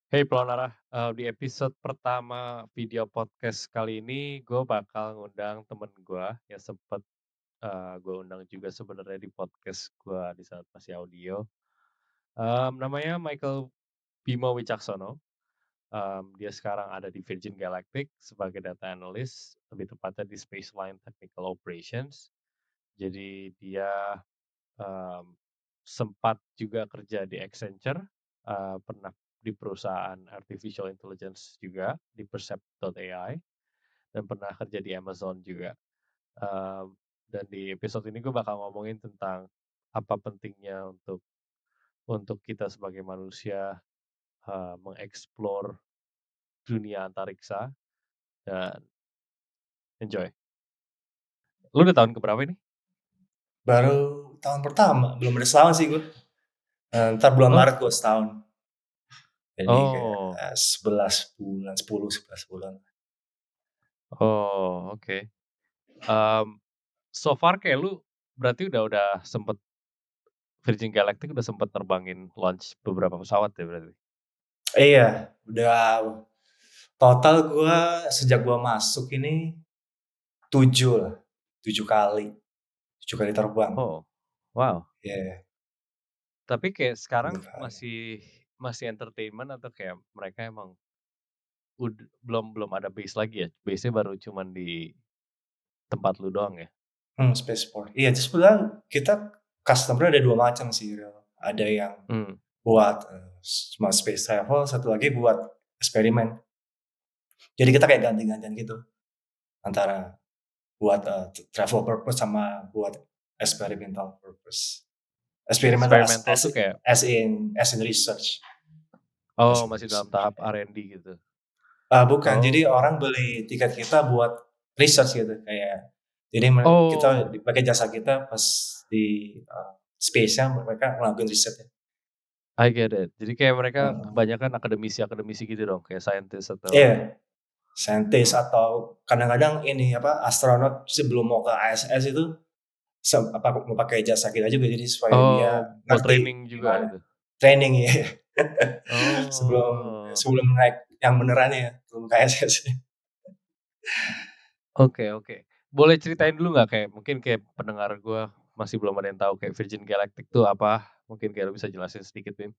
Hey Plonara, di episode pertama video podcast kali ini gue bakal ngundang temen gue yang sempet gue undang juga sebenarnya di podcast gue di saat masih audio. Namanya Michael Bimo Wicaksono. Dia sekarang ada di Virgin Galactic sebagai data analyst, lebih tepatnya di Spaceline Technical Operations. Jadi dia Mmm, sempat juga kerja di Accenture, pernah di perusahaan artificial intelligence juga, di Percept.ai, dan pernah kerja di Amazon juga. Dan di episode ini gue bakal ngomongin tentang apa pentingnya untuk kita sebagai manusia, mengeksplor dunia antariksa dan enjoy. Lu udah tahun ke berapa ini? Baru tahun pertama, belum ada setahun sih gue. Entar bulan Oh Maret gue setahun. Jadi kayak oh 11 bulan, 10, 11 bulan. oh, oke. Mmm, so far kayak lu berarti udah sempet Virgin Galactic udah sempet terbangin launch beberapa pesawat ya berarti? Iya, udah total gue sejak gue masuk ini 7 lah, 7 kali, 7 kali terbang. Oh, wow. Iya, Tapi kayak sekarang 7 kali. masih masih entertainment atau kayak mereka emang belum belum ada base lagi ya? Base-nya baru cuman di tempat lu doang ya? Spaceport. Iya, jadi sebenarnya kita customer ada 2 macam sih, Rel. Ada yang Mmm, buat cuma space travel, satu lagi buat eksperimen. Jadi kita kayak ganti-gantian gitu antara buat, travel purpose sama buat experimental purpose. Experimental eksperimental tuh kayak as in research, oh as in masih dalam research. tahap R&D gitu? Bukan, jadi Oh. orang beli tiket kita buat research gitu, kayak jadi kita Oh, pakai jasa kita pas di, space-nya mereka ngelakuin risetnya. I get it. Jadi kayak mereka Heeh. kebanyakan akademisi-akademisi gitu dong, kayak scientist atau Iya, saintis mmm, atau kadang-kadang ini apa, astronot sebelum mau ke ISS itu mau pakai jasa kita juga jadi supaya dia oh buat ngerti training juga gimana. gitu? Training ya. Sebelum Oh. sebelum naik yang benerannya ya, sebelum KSS. Oke oke. Boleh ceritain dulu nggak kayak mungkin kayak pendengar gua masih belum ada yang tahu kayak Virgin Galactic tuh apa? Mungkin kayak lu bisa jelasin sedikit, Bim?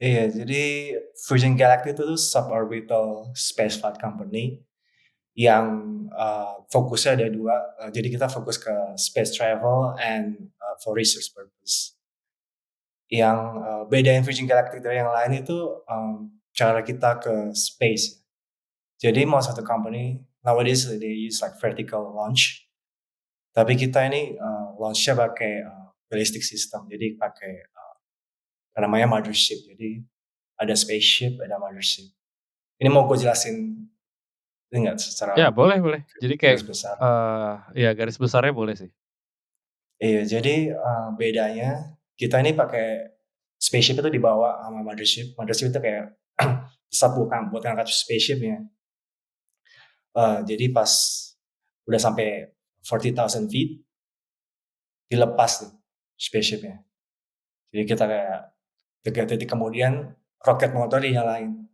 Iya, jadi Virgin Galactic itu tuh suborbital spaceflight company yang, fokusnya ada 2. Jadi kita fokus ke space travel and, for research purpose. Yang, bedain Virgin Galactic dari yang lain itu, cara kita ke space. Jadi mau satu company nowadays they use like vertical launch, tapi kita ini, launch-nya pakai, ballistic system. Jadi pakai, namanya mothership. Jadi ada spaceship, ada mothership. Ini mau gue jelasin ini nggak Ya secara boleh boleh. Jadi kayak, garis besar? ya garis besarnya boleh sih. Iya, jadi, bedanya kita ini pakai spaceship itu dibawa sama mothership. Mothership itu kayak pesawat buat ngangkat spaceship-nya. Jadi pas udah sampai 40,000 feet dilepas tuh spaceship-nya. Jadi kita kayak 3 detik kemudian roket motor dinyalain.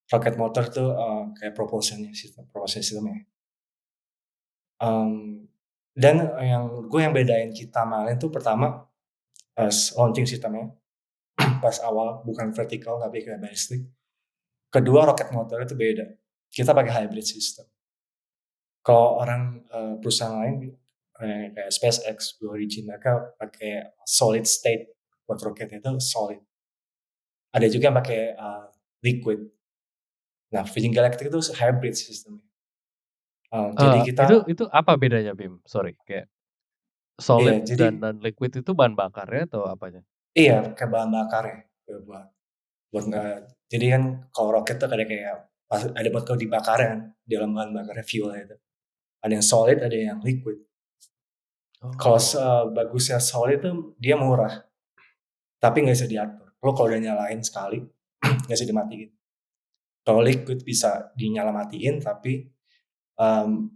Roket motor tuh, kayak propulsion system-nya. Mmm, dan yang bedain kita sama lain tuh pertama pas launching system-nya, pas awal bukan vertikal tapi kayak ballistic. Kedua roket motornya itu beda. Kita pakai hybrid system. Kalau orang, perusahaan lain, kayak SpaceX, Blue Origin, mereka pakai solid state buat roketnya itu solid. Ada juga yang pakai, liquid. Nah, Virgin Galactic itu hybrid sistemnya. Jadi kita Itu apa bedanya, Bim? Sorry, kayak solid iya, jadi dan liquid itu bahan bakarnya atau apanya? iya, pakai bahan bakarnya, buat buat nggak jadi kan kalau roket tuh kayak pas ada bakal dibakar kan, di dalam bahan bakarnya fuel-nya itu. Ada yang solid, ada yang liquid. Kalau Oh. bagusnya solid tuh dia murah, tapi nggak bisa diatur. Lo kalau udah nyalain sekali, nggak bisa dimatiin. Kalau liquid bisa dinyala matiin, tapi um,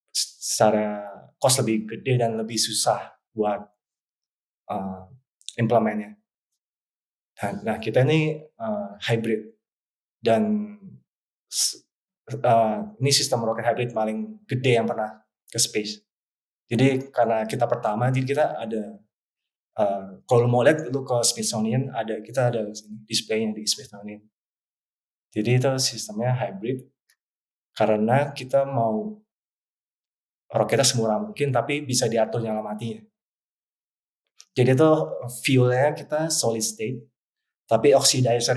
secara cost lebih gede dan lebih susah buat uh, implementnya. Nah, kita ini hybrid. dan s ini sistem rocket hybrid paling gede yang pernah ke space. Jadi karena kita pertama, jadi kita ada, kalau mau lihat lu ke Smithsonian kita ada displaynya di Smithsonian. Jadi itu sistemnya hybrid karena kita mau roketnya semurah mungkin tapi bisa diatur nyala matinya. Jadi itu fuel-nya kita solid state, tapi oxidizer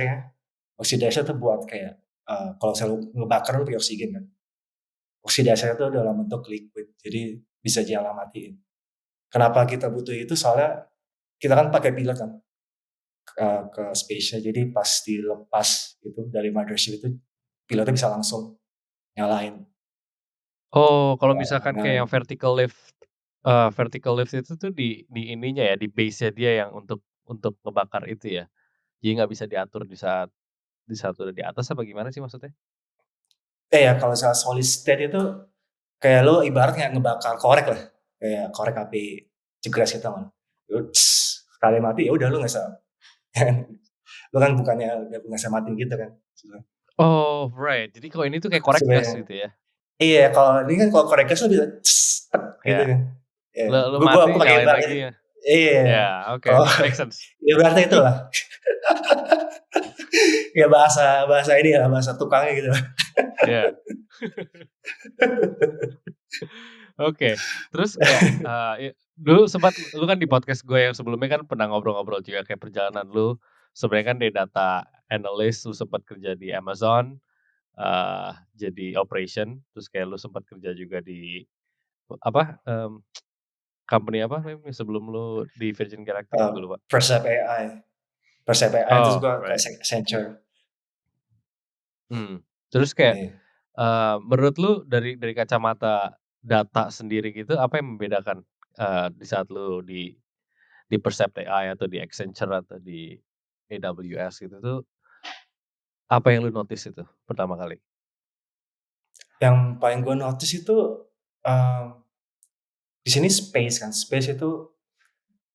tuh buat kayak, kalau saya ngebakar lu pakai oksigen kan. Oxidizer itu dalam bentuk liquid, jadi bisa nyala matiin. Kenapa kita butuh itu? Soalnya kita kan pakai pilot kan, ke space-nya, jadi pas dilepas itu dari mothership itu, pilotnya bisa langsung nyalain, Oh, kalau misalkan kayak yang nyalain. vertical lift itu tuh di ininya ya, di base-nya dia yang untuk ngebakar itu ya? Jadi nggak bisa diatur di saat udah di atas apa gimana sih maksudnya? Ya kalau misalnya solid state itu kayak lu ibaratnya ngebakar korek lah, kayak korek api cegras gitu kan. Lu sekali mati ya udah lu nggak bisa lu kan bukannya nggak bisa matiin gitu kan. Oh, right. Jadi kalau ini tuh kayak korek gas Sebenarnya gitu ya? iya, kalau ini kan kalau korek gas lu bisa tek gitu Ya. kan. Iya, Lu gua mati pakai nyalain ibarat lagi ya? iya, Ya, oke kalau oke, make sense. ibaratnya itulah. Ya bahasa bahasa ini ya, bahasa tukangnya gitu. Iya. Oke, terus kayak, dulu sempat lu kan di podcast gue yang sebelumnya kan pernah ngobrol-ngobrol juga kayak perjalanan lu, sebenarnya kan dari data analyst lu sempat kerja di Amazon, jadi operation, terus kayak lu sempat kerja juga di apa, company apa namanya sebelum lu di Virgin Galactic, Eee, gue lupa. Percept AI. Percept AI terus Oh, gua ke right. Accenture. Terus kayak, Iya. menurut lu dari kacamata data sendiri gitu, apa yang membedakan, di saat lu di Percept AI atau di Accenture atau di AWS gitu tuh, apa yang lu notice itu pertama kali? Yang paling gua notice itu, eee, di sini space kan, space itu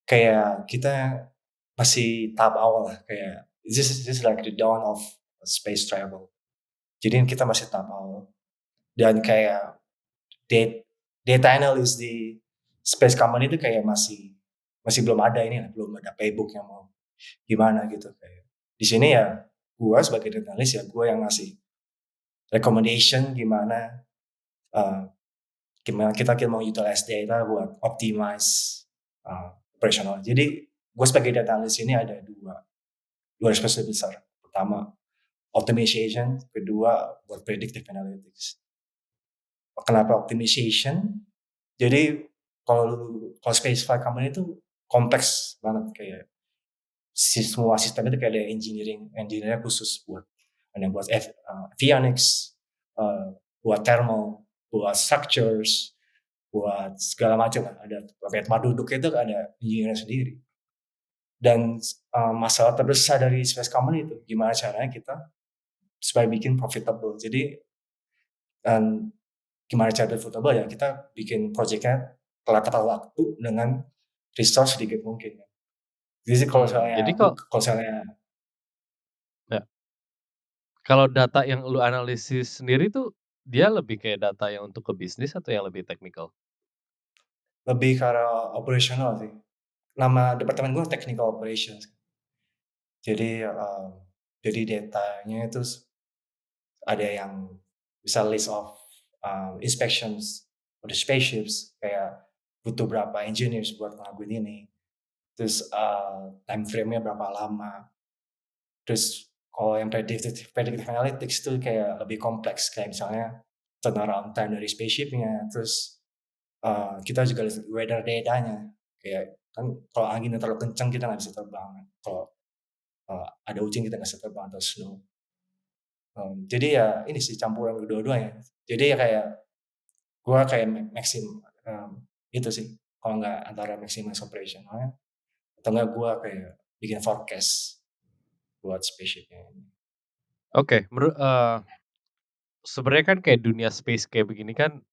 kayak kita masih tahap awal lah, kayak this is like the dawn of space travel. Jadi kita masih tahap awal dan kayak dat data analyst di space company itu kayak masih masih belum ada ini lah, belum ada playbook yang mau gimana gitu kayak. Di sini ya gua sebagai data analyst ya gua yang ngasih recommendation gimana, eee, gimana kita mau utilize data buat optimize, operational. Jadi gue sebagai data analyst ini ada dua responsibility besar. Pertama optimization, kedua buat predictive analytics. Kenapa optimization? Jadi kalau space flight company itu kompleks banget kayak semua sistem itu kayak ada engineer khusus buat ada yang buat avionics, buat thermal, buat structures, buat segala macam lah. Ada kayak tempat duduk itu ada engineer sendiri. Dan masalah terbesar dari space company itu gimana caranya kita supaya bikin profitable. Jadi gimana cara profitable ya kita bikin projectnya tepat waktu dengan resource sedikit mungkin. Jadi Jadi kok kalau misalnya ya, kalau data yang lu analisis sendiri tuh, dia lebih kayak data yang untuk ke bisnis atau yang lebih teknikal? lebih ke arah operasional sih. Nama departemen gue technical operations. Jadi jadi datanya itu ada yang bisa list of inspections for the spaceships kayak butuh berapa engineers buat ngelakuin ini. Terus time frame-nya berapa lama. Terus kalau yang predictive analytics itu kayak lebih kompleks kayak misalnya turnaround time dari spaceship-nya. Terus kita juga lihat weather data-nya. Kayak kan kalau anginnya terlalu kencang kita nggak bisa terbang. Kalau ada hujan kita nggak bisa terbang atau snow. Jadi ya ini sih campuran kedua-duanya. Jadi ya kayak gua kayak itu sih kalau nggak antara maximize operationalnya atau nggak gua kayak bikin forecast buat spaceship-nya ini. Oke, sebenarnya kan kayak dunia space kayak begini kan,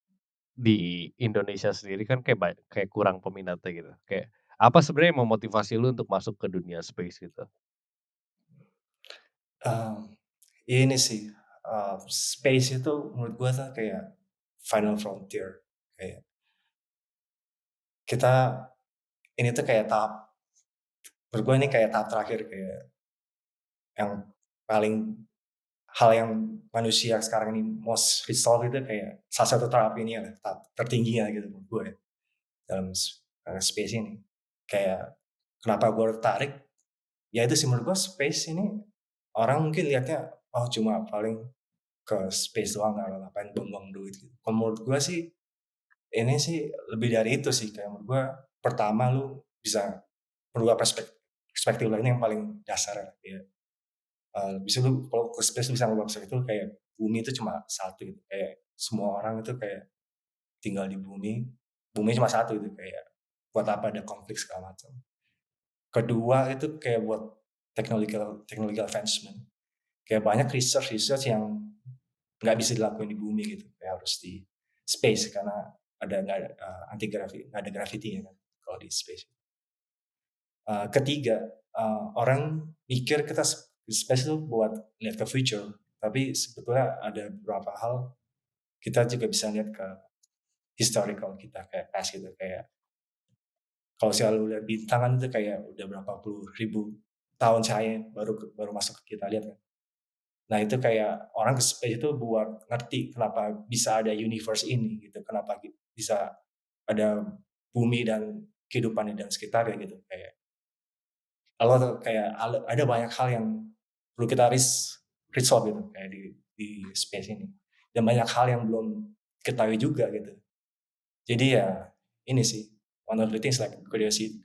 di Indonesia sendiri kan kayak kurang peminatnya gitu. Kayak apa sebenarnya yang memotivasi lu untuk masuk ke dunia space gitu? Ini sih, space itu menurut gua tuh kayak final frontier, kayak kita ini tuh kayak tahap menurut gua ini kayak tahap terakhir, kayak yang paling hal yang manusia sekarang ini most resolve itu kayak salah satu tahap ini lah, tahap tertingginya gitu menurut gue ya, dalam space ini. Kayak kenapa gue tertarik, ya itu sih menurut gue space ini orang mungkin lihatnya, oh cuma paling ke space doang nggak ngapain buang-buang duit gitu. Kalau menurut gue sih ini sih lebih dari itu sih, kayak menurut gue pertama lu bisa merubah perspektif lainnya yang paling dasar ya. Bisa lu kalau ke space lu bisa ngubah perspektif itu kayak bumi itu cuma satu gitu, kayak semua orang itu kayak tinggal di bumi, bumi cuma satu gitu, kayak buat apa ada konflik segala macam. Kedua itu kayak buat technological technological advancement, kayak banyak research-research yang nggak bisa dilakuin di bumi gitu, kayak harus di space karena ada nggak ada, anti gravi nggak ada gravity-nya kan kalau di space. Ketiga, orang mikir kita space itu buat lihat ke future, tapi sebetulnya ada beberapa hal kita juga bisa lihat ke historical kita, kayak past gitu, kayak kalau selalu lihat bintang kan itu kayak udah berapa puluh ribu tahun cahaya baru masuk ke kita lihat kan. Nah itu kayak orang ke space itu buat ngerti kenapa bisa ada universe ini gitu, kenapa bisa ada bumi dan kehidupan di dalam sekitarnya gitu, kayak kayak ada banyak hal yang perlu kita resolve gitu kayak di space ini, dan banyak hal yang belum ketahui juga gitu. Jadi ya ini sih, one of the things like curiosity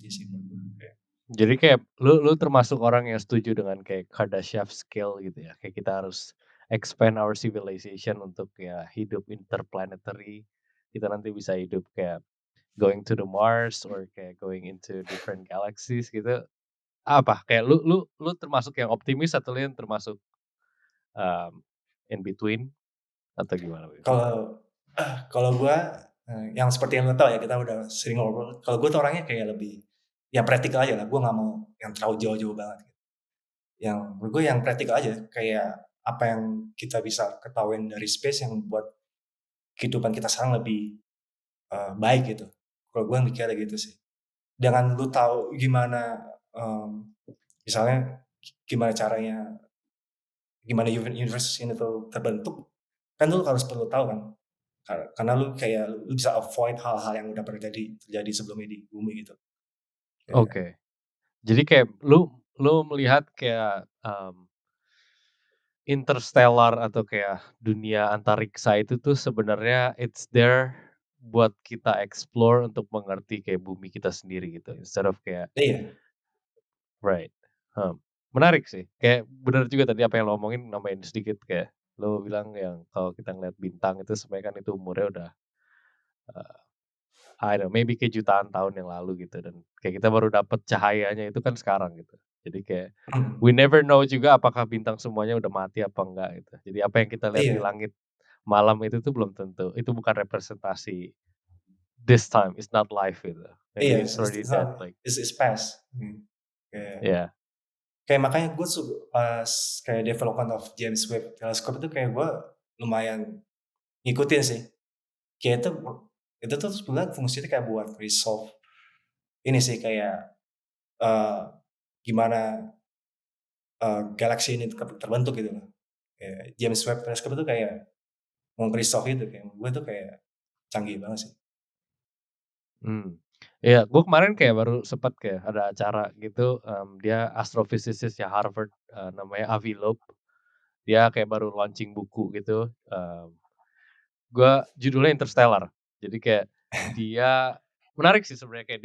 sih menurut gue. Jadi kayak lu termasuk orang yang setuju dengan kayak Kardashev scale gitu ya, kayak kita harus expand our civilization untuk ya hidup interplanetary, kita nanti bisa hidup kayak going to the Mars or kayak going into different galaxies gitu. Apa, kayak lu termasuk yang optimis atau lu yang termasuk, mmm, in between atau gimana, Win? Kalau kalau gua, yang seperti yang lo tahu ya, kita udah sering ngobrol, kalau gua tuh orangnya kayak lebih yang praktikal aja lah, gua nggak mau yang terlalu jauh-jauh banget gitu. Yang menurut gua yang praktikal aja, kayak apa yang kita bisa ketahuin dari space yang buat kehidupan kita sekarang lebih, baik gitu. Kalau gua mikirnya gitu sih. Dengan lu tahu gimana, misalnya gimana caranya, gimana universe ini tuh terbentuk, kan lu harus perlu tahu kan. Karena lu kayak lu bisa avoid hal-hal yang udah pernah terjadi sebelumnya di bumi gitu. Kayak Oke. Jadi kayak lu melihat kayak, Interstellar atau kayak dunia antariksa itu tuh sebenarnya it's there buat kita explore untuk mengerti kayak bumi kita sendiri gitu, instead of kayak iya right, hmm, menarik sih, kayak bener juga tadi apa yang lo omongin, nambahin sedikit kayak lo bilang yang kalau kita ngeliat bintang itu sebenarnya kan itu umurnya udah, eee, I don't know, maybe kayak jutaan tahun yang lalu gitu dan kayak kita baru dapet cahayanya itu kan sekarang gitu. Jadi kayak we mhm, never know juga apakah bintang semuanya udah mati apa enggak gitu. Jadi apa yang kita lihat di iya langit malam itu tuh belum tentu, itu bukan representasi this time, it's not life gitu. iya, Maybe it's already it's dead not like it's past, kayak yeah, kayak makanya gue pas kayak development of James Webb Telescope itu kayak gue lumayan ngikutin sih. Kayak itu tuh sebenarnya fungsinya kayak buat resolve ini sih kayak, eee, gimana, galaksi ini terbentuk gitu loh. Kayak James Webb Telescope itu kayak mau itu, kayak menurut gue tuh kayak canggih banget sih. mmm. Iya, gua kemarin kayak baru sempet kayak ada acara gitu, dia astrophysicist-nya Harvard, namanya Avi Loeb. Dia kayak baru launching buku gitu, gua judulnya Interstellar. Jadi kayak dia menarik sih sebenarnya kayak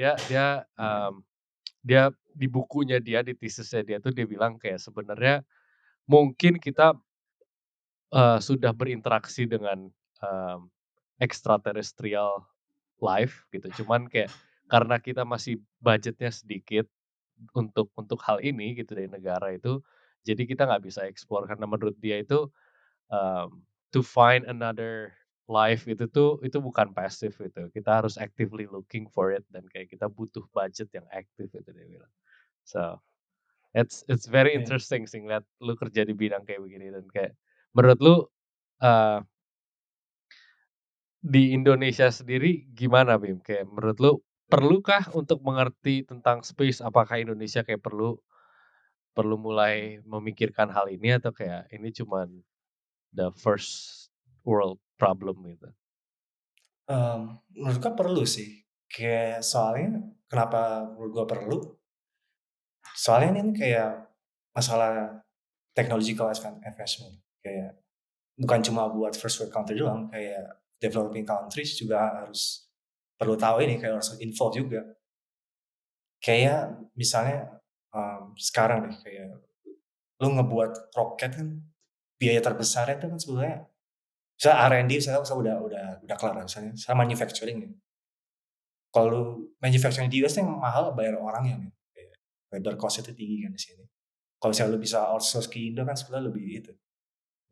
dia di bukunya dia, di thesis-nya dia tuh dia bilang kayak sebenarnya mungkin kita, sudah berinteraksi dengan, mmm, extraterrestrial life gitu, cuman kayak karena kita masih budgetnya sedikit untuk hal ini gitu dari negara itu, jadi kita nggak bisa explore karena menurut dia itu, to find another life itu bukan pasif gitu, kita harus actively looking for it dan kayak kita butuh budget yang aktif itu dia bilang. So It's very Iya. interesting sih ngeliat lu kerja di bidang kayak begini dan kayak menurut lu, eee, di Indonesia sendiri gimana Bim? Kayak menurut lu perlukah untuk mengerti tentang space? Apakah Indonesia kayak perlu perlu mulai memikirkan hal ini atau kayak ini cuman the first world problem gitu? Menurut gua perlu sih. Kayak soalnya kenapa menurut gua perlu, soalnya ini kayak masalah technological advancement. Kayak bukan cuma buat first world country doang, kayak developing countries juga harus perlu tahu ini, kayak harus involve juga. Kayak misalnya, sekarang deh, kayak lu ngebuat roket kan biaya terbesarnya itu kan sebenarnya misalnya R&D misalnya udah kelar misalnya, sama manufacturing ya. Kalau lu manufacturing di US yang mahal bayar orangnya men, kayak labor cost itu tinggi kan di sini. Kalau misalnya lu bisa outsource ke Indo kan sebenarnya lebih itu,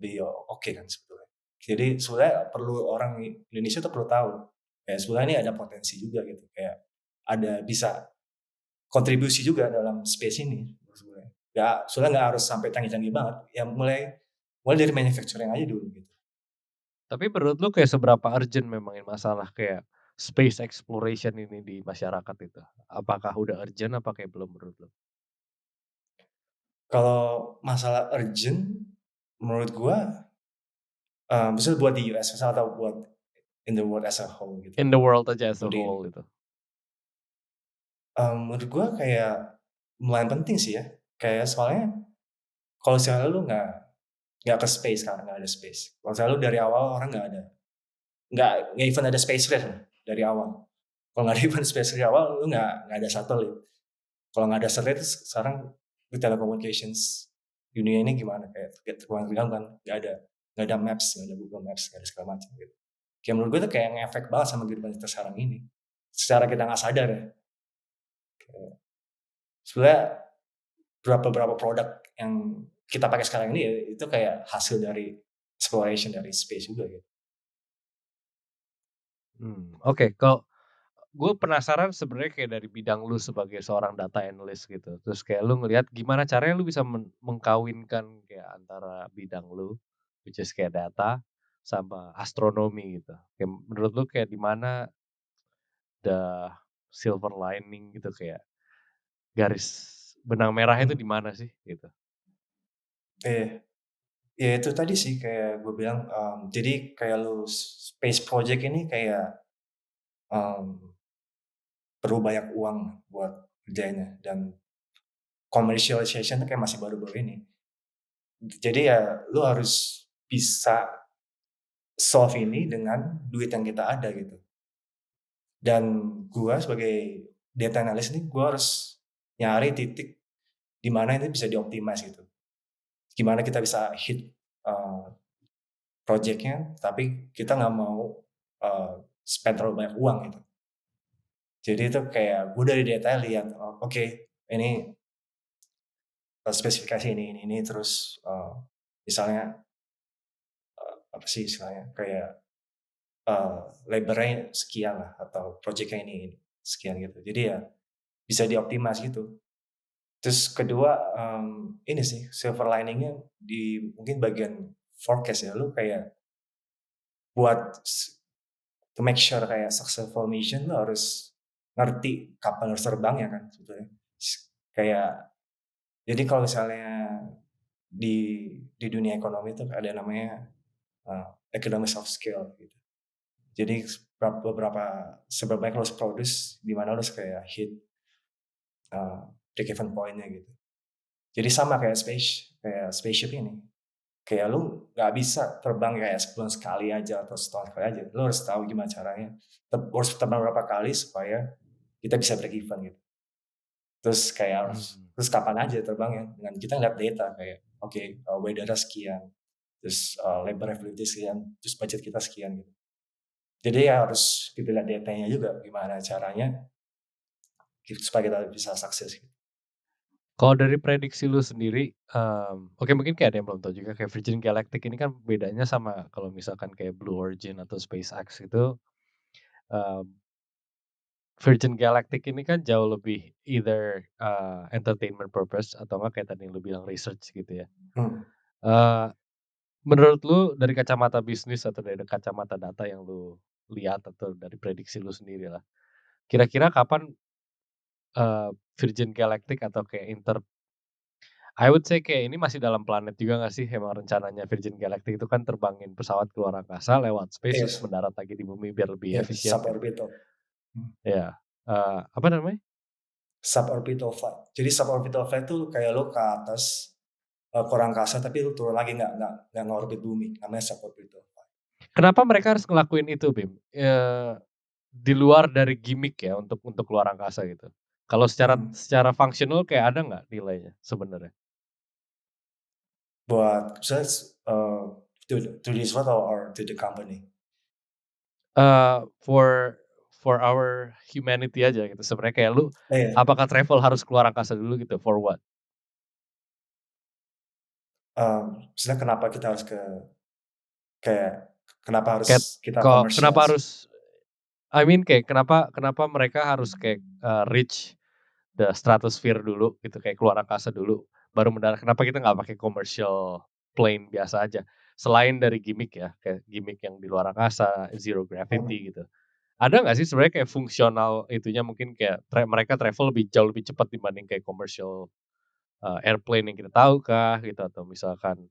lebih oke kan sebetulnya. Jadi sebenarnya perlu orang Indonesia tuh perlu tahu, kayak sebenarnya ini ada potensi juga gitu, kayak ada bisa kontribusi juga dalam space ini sebenarnya. Sebenarnya nggak harus sampai canggih-canggih banget, ya mulai mulai dari manufacturing aja dulu gitu. Tapi menurut lu kayak seberapa urgent memang ini masalah kayak space exploration ini di masyarakat itu? Apakah udah urgent apa kayak belum menurut lu? Kalau masalah urgent, menurut gua, misalnya buat di US misal atau buat in the world as a whole gitu, In the world aja as a dunia. whole gitu. Menurut gua kayak lumayan penting sih ya, kayak soalnya kalau misalnya lu nggak ke space kan, nggak ada space. Kalau misalnya lu dari awal orang nggak even ada space race loh dari awal. Kalau nggak ada even space dari awal, lu nggak ada satelit. Kalau nggak ada satelit terus sekarang di telecommunications dunia ini gimana, kayak terganggu kan, nggak ada maps, nggak ada Google Maps, nggak ada segala macam gitu. Kayak menurut gue tuh kayak ngefek banget sama kehidupan kita sekarang ini. Secara kita nggak sadar ya. Kayak sebenarnya beberapa produk yang kita pakai sekarang ini ya, itu kayak hasil dari exploration dari space juga gitu. Oke, kalau gue penasaran sebenarnya kayak dari bidang lu sebagai seorang data analyst gitu, terus kayak lu ngelihat gimana caranya lu bisa mengkawinkan kayak antara bidang lu, which is kayak data, sama astronomi gitu. Kayak menurut lu kayak di mana the silver lining gitu, kayak garis benang merahnya itu Hmm. di mana sih gitu? Iya, ya itu tadi sih kayak gue bilang, jadi kayak lu space project ini kayak, mmm, perlu banyak uang buat kerjanya dan commercialization tuh kayak masih baru-baru ini. Jadi ya lu harus bisa solve ini dengan duit yang kita ada gitu. Dan gua sebagai data analyst nih, gua harus nyari titik di mana ini bisa dioptimize gitu. Gimana kita bisa hit, eee, project-nya, tapi kita nggak mau, spend terlalu banyak uang gitu. Jadi itu kayak gue dari data lihat, oh oke ini, spesifikasi ini, terus, misalnya, apa sih istilahnya, kayak, eee, labor-nya sekian lah atau project-nya ini sekian gitu. Jadi ya bisa dioptimize gitu. Terus kedua, ini sih silver lining-nya di mungkin bagian forecast ya, lu kayak buat to make sure kayak successful mission lu harus ngerti kapan harus terbang ya kan sebetulnya. Kayak jadi kalau misalnya di di dunia ekonomi itu ada namanya, economics of scale gitu. Jadi seberapa banyak lo harus produce, di mana lo harus kayak hit, break even point-nya gitu. Jadi sama kayak spaceship ini. Kayak lu nggak bisa terbang kayak sebulan sekali aja atau setahun sekali aja. Lu harus tahu gimana caranya. Harus terbang berapa kali supaya kita bisa break even gitu. Mmm. Terus kapan aja terbangnya, dengan kita ngeliat data kayak, oke, weather-nya sekian, terus, labor availability sekian, terus budget kita sekian gitu. Jadi ya harus kita lihat datanya juga gimana caranya supaya kita bisa sukses gitu. Kalau dari prediksi lu sendiri, oke mungkin kayak ada yang belum tahu juga kayak Virgin Galactic ini kan bedanya sama kalau misalkan kayak Blue Origin atau SpaceX itu, mmm, Virgin Galactic ini kan jauh lebih either, entertainment purpose atau enggak kayak tadi yang lu bilang research gitu ya. Hmm. Eee, Menurut lu dari kacamata bisnis atau dari kacamata data yang lu lihat atau dari prediksi lu sendirilah, kira-kira kapan, Virgin Galactic atau kayak I would say kayak ini masih dalam planet juga nggak sih emang rencananya Virgin Galactic itu kan terbangin pesawat ke luar angkasa lewat space terus Yes, mendarat lagi di bumi biar lebih yes, efisien kan? suborbital. Hmm. Ya, apa namanya? Suborbital flight. Jadi suborbital flight tuh kayak lo ke atas, ke angkasa tapi lu turun lagi nggak ngorbit bumi, namanya suborbital flight. Kenapa mereka harus ngelakuin itu Bim? Di luar dari gimmick ya untuk luar angkasa gitu. Kalau secara Hmm. secara fungsional kayak ada nggak nilainya sebenarnya? Buat misalnya, to this world or to the company? For our humanity aja gitu sebenarnya kayak lu, Iya, apakah travel harus keluar angkasa dulu gitu, for what? maksudnya kenapa kita harus kayak kenapa Kayak harus kita kenapa commercialize? harus I mean kayak kenapa kenapa mereka harus kayak, reach the stratosphere dulu gitu, kayak keluar angkasa dulu, baru mendarat. Kenapa kita nggak pakai commercial plane biasa aja? Selain dari gimmick ya, kayak gimmick yang di luar angkasa, zero Hmm. gravity gitu. Ada nggak sih sebenarnya kayak fungsional itunya mungkin kayak mereka travel jauh lebih cepat dibanding kayak commercial, airplane yang kita tahu kah gitu atau misalkan,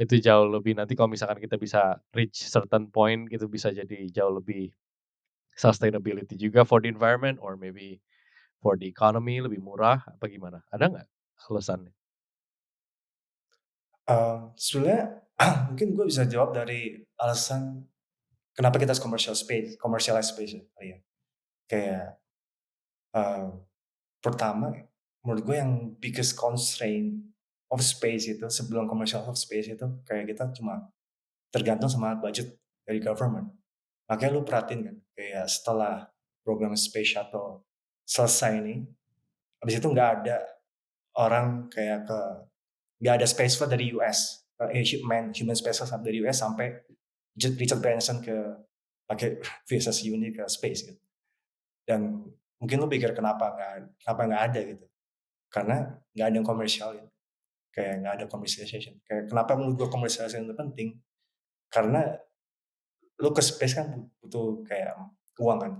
itu jauh lebih nanti kalau misalkan kita bisa reach certain point gitu bisa jadi jauh lebih sustainability juga for the environment or maybe for the economy lebih murah apa gimana? Ada nggak alasannya? Sebenarnya mungkin gue bisa jawab dari alasan kenapa kita harus commercialize space ya, kali ya. Kayak, eee, pertama menurut gue yang biggest constraint of space itu sebelum commercial of space itu kayak kita cuma tergantung sama budget dari government. Makanya lu perhatiin kan, kayak setelah program Space Shuttle selesai nih, habis itu nggak ada orang kayak nggak ada spaceflight dari US, human spaceflight dari US sampai Richard Branson pakai VSS Uni ke space gitu. Dan mungkin lu pikir kenapa nggak ada gitu? Karena nggak ada yang komersialin, kayak nggak ada commercialization. Kayak kenapa menurut gua commercialization itu penting? Karena lu ke space kan butuh kayak uang kan.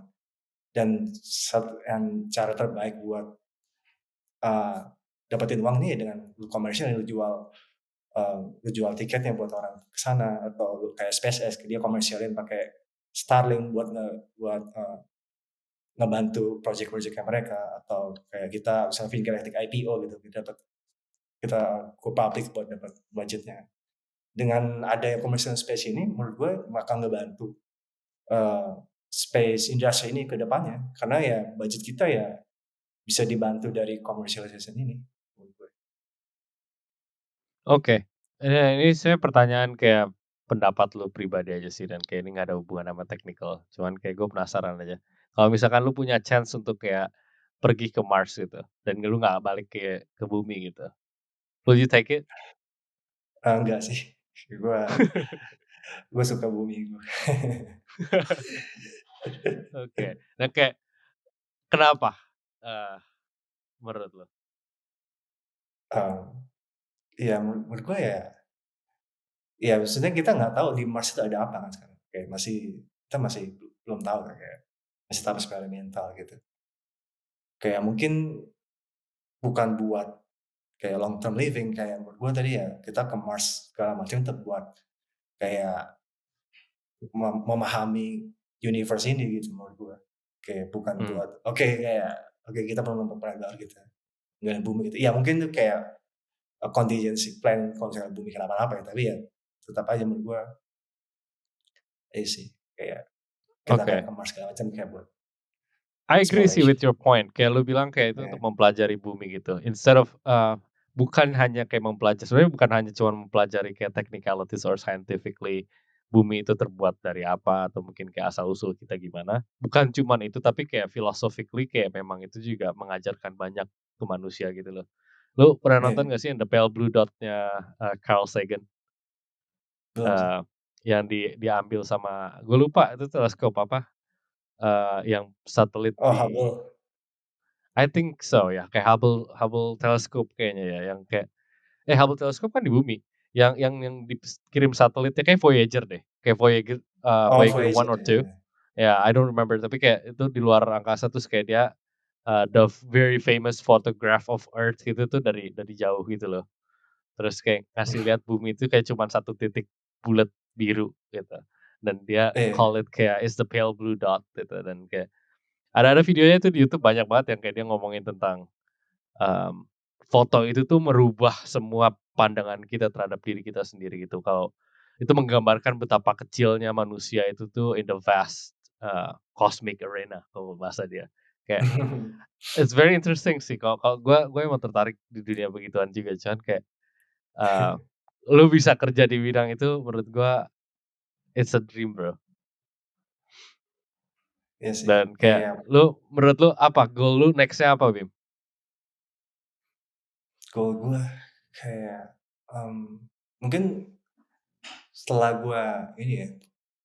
Dan yang cara terbaik buat uh, dapetin uang nih dengan lu komersial, lu jual tiketnya buat orang ke sana atau lu kayak SpaceX dia komersialin pakai Starlink buat ngebantu project-projectnya mereka atau kayak kita misalnya Virgin Galactic IPO gitu kita go public buat dapat budgetnya. Dengan ada yang commercial space ini menurut gue bakal ngebantu space industry ini ke depannya karena ya budget kita ya bisa dibantu dari commercialization ini menurut gue. Oke, ini saya pertanyaan kayak pendapat lu pribadi aja sih dan kayak ini nggak ada hubungan sama technical, cuman kayak gue penasaran aja. Kalau misalkan lu punya chance untuk kayak pergi ke Mars gitu dan lu nggak balik ke bumi gitu, will you take it? Enggak sih, gue gue suka bumi gue. Oke, nah kayak kenapa, eee, menurut lu? Ya menurut gue ya maksudnya kita nggak tahu di Mars itu ada apa kan sekarang. Kayak kita masih belum tahu kan kayak masih tahap eksperimental gitu. Kayak mungkin bukan buat kayak long term living kayak menurut gue tadi ya kita ke Mars segala macam untuk buat kayak memahami universe ini gitu menurut gue. Kayak bukan Mmm, buat oke kita perlu memperagakan kita dengan bumi gitu. Ya mungkin tuh kayak contingency plan kalau misalnya bumi kenapa-napa ya, tapi ya tetap aja menurut gue sih kayak kita kayak oke. ke Mars segala macam kayak buat I agree sih exploration. with your point, kayak lu bilang kayak itu untuk Ya, mempelajari bumi gitu, instead of, bukan hanya kayak sebenarnya bukan hanya cuma mempelajari kayak technicalities or scientifically bumi itu terbuat dari apa atau mungkin kayak asal-usul kita gimana, bukan cuman itu tapi kayak philosophically kayak memang itu juga mengajarkan banyak ke manusia gitu loh. Lu pernah nonton ya, gak sih yang The Pale Blue Dot-nya, Carl Sagan? belum sih. Eee, yang diambil sama gue lupa itu teleskop apa, yang satelit Oh, di Hubble. I think so ya, kayak Hubble Hubble Telescope kayaknya ya, yang kayak Hubble Telescope kan di bumi, yang kirim satelitnya kayak Voyager deh, kayak Voyager, Oh, Voyager Voyager, 1 or 2, ya. ya I don't remember tapi kayak itu di luar angkasa terus kayak dia, the very famous photograph of Earth gitu tuh dari jauh gitu loh. Terus kayak ngasih lihat bumi itu kayak cuman satu titik bulat biru gitu, dan dia Iya. call it kayak it's the pale blue dot gitu dan kayak ada videonya itu di YouTube banyak banget yang kayak dia ngomongin tentang, mmm, foto itu tuh merubah semua pandangan kita terhadap diri kita sendiri gitu. Kalau itu menggambarkan betapa kecilnya manusia itu tuh in the vast, cosmic arena kalau bahasa dia. Kayak it's very interesting sih kalau kalau gue emang tertarik di dunia begituan juga, cuman kayak, eee, lu bisa kerja di bidang itu menurut gue it's a dream Bro. Iya sih, Dan kayak kayak menurut lu apa goal lu next-nya apa Bim? goal gue kayak, mungkin setelah gue ini ya,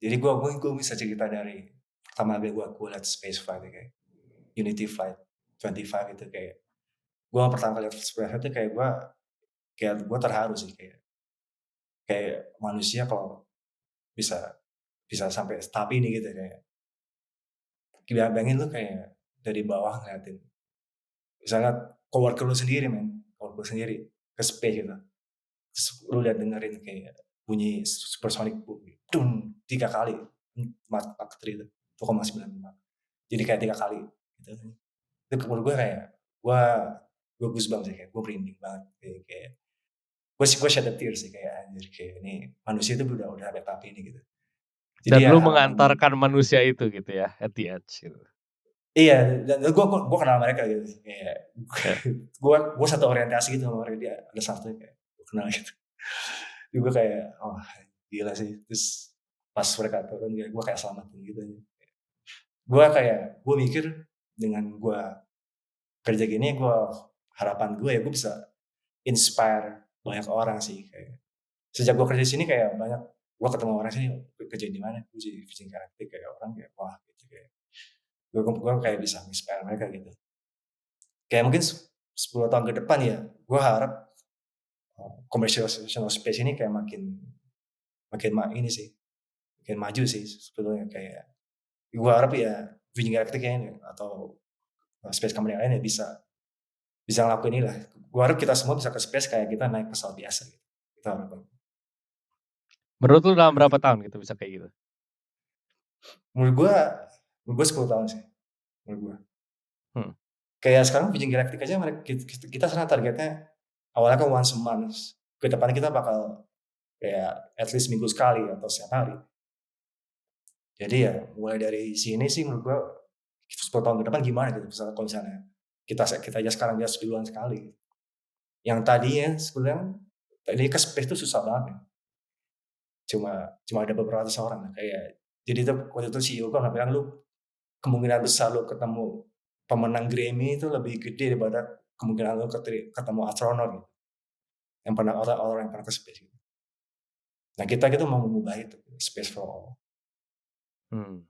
jadi gue bisa cerita dari pertama kali gue lihat space flight ya, kayak Unity Flight 25 itu kayak gue pertama kali lihat space flight itu kayak gue terharu sih, kayak kayak manusia kalau bisa bisa sampai tahap ini gitu, kayak bayangin lu kayak dari bawah ngeliatin misalnya coworker lu sendiri men, coworker lu sendiri ke space gitu. Terus lu lihat dengerin kayak bunyi supersonic boom, dum 3 kali, Mach 3 itu, 1,95. Jadi kayak 3 kali gitu. Itu menurut gue kayak gue gue goosebumps sih, kayak gue merinding banget, kayak gue shed a tear sih, kayak anjir, kayak ini manusia itu udah ada tahap ini gitu. Jadi Dan ya lu harapan mengantarkan manusia itu gitu ya, at the edge gitu. iya, dan gue kenal mereka gitu, kayak Ya. gue satu orientasi gitu sama mereka, dia ada satu kayak gue kenal gitu. Jadi gue kayak, oh gila sih, terus pas mereka turun ya gue kayak selamatin gitu. Gue mikir dengan gue kerja gini, harapan gue ya gue bisa inspire banyak orang sih, kayak sejak gue kerja di sini kayak banyak gue ketemu orang sini, kerja di mana, gue jadi vision karakter, kayak orang kayak wah gitu, kayak gue kayak bisa inspire mereka gitu. Kayak mungkin 10 tahun ke depan ya, gue harap commercialization of space ini kayak makin makin ini sih, makin maju sih sebetulnya, kayak gue harap ya Virgin Galactic ini atau space company lain ya bisa bisa ngelakuin inilah. Gue harap kita semua bisa ke space kayak kita naik pesawat biasa gitu. Itu harapan. Menurut lu dalam berapa tahun gitu bisa kayak gitu? Menurut gue, menurut gue 10 tahun sih, menurut gue. Hmm. Kayak sekarang Virgin Galactic aja kita sekarang targetnya awalnya kan once a month. Ke depannya kita bakal kayak at least minggu sekali atau setiap hari. Jadi ya mulai dari sini sih menurut gua 10 tahun ke depan gimana gitu, misalnya kalau misalnya kita aja sekarang biasa sebulan sekali. Yang tadinya sebenarnya tadi ke space itu susah banget ya. Cuma cuma ada beberapa ratus orang kayak jadi tuh waktu itu CEO kan bilang, "Lu kemungkinan besar lu ketemu pemenang Grammy itu lebih gede daripada kemungkinan lu ketemu astronot gitu, yang pernah orang-orang yang pernah ke space gitu." Nah kita gitu mau mengubah itu, space for all. Hmm.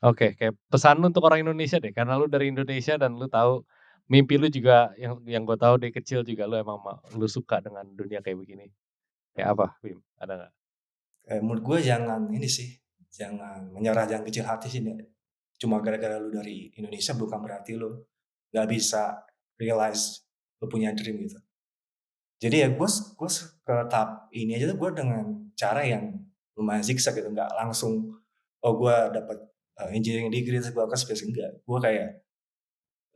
Oke, kayak pesan lu untuk orang Indonesia deh, karena lu dari Indonesia dan lu tahu mimpi lu juga yang gue tahu dari kecil juga lu emang lu suka dengan dunia kayak begini. Kayak apa, Bim? Ada nggak? Menurut gue jangan ini sih, jangan menyerah, jangan kecil hati sih. Cuma gara-gara lu dari Indonesia bukan berarti lu nggak bisa realize lu punya dream gitu. Jadi ya gue ke tahap ini aja tuh gue dengan cara yang lumayan zigzag gitu, nggak langsung oh gue dapat engineering degree terus gue ke space, enggak. Gue kayak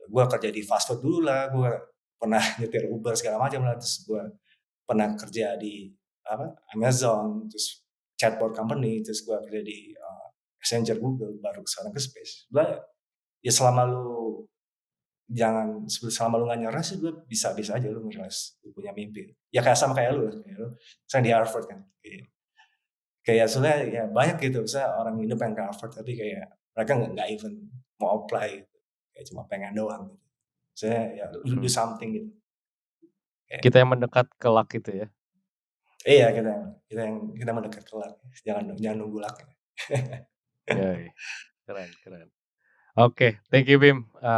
gue kerja di fast food dulu lah, gue pernah nyetir Uber segala macam lah, terus gue pernah kerja di apa Amazon, terus chatbot company, terus gue kerja di Accenture, Google, baru sekarang ke space. Sebenarnya ya selama lu nggak nyerah sih, gue bisa aja lu ngerealize lu punya mimpi. Ya kayak sama kayak lu lah, kayak lu misalnya di Harvard kan, kayak sebenarnya ya banyak gitu, misalnya orang Indo pengen ke Harvard tapi kayak mereka nggak even mau apply gitu, kayak cuma pengen doang gitu. Saya ya do Hmm. something gitu. Kayak, Kita yang mendekat ke luck itu ya? iya kita mendekat ke luck, jangan jangan nunggu luck. Yoi, keren keren. Oke, thank you Bim,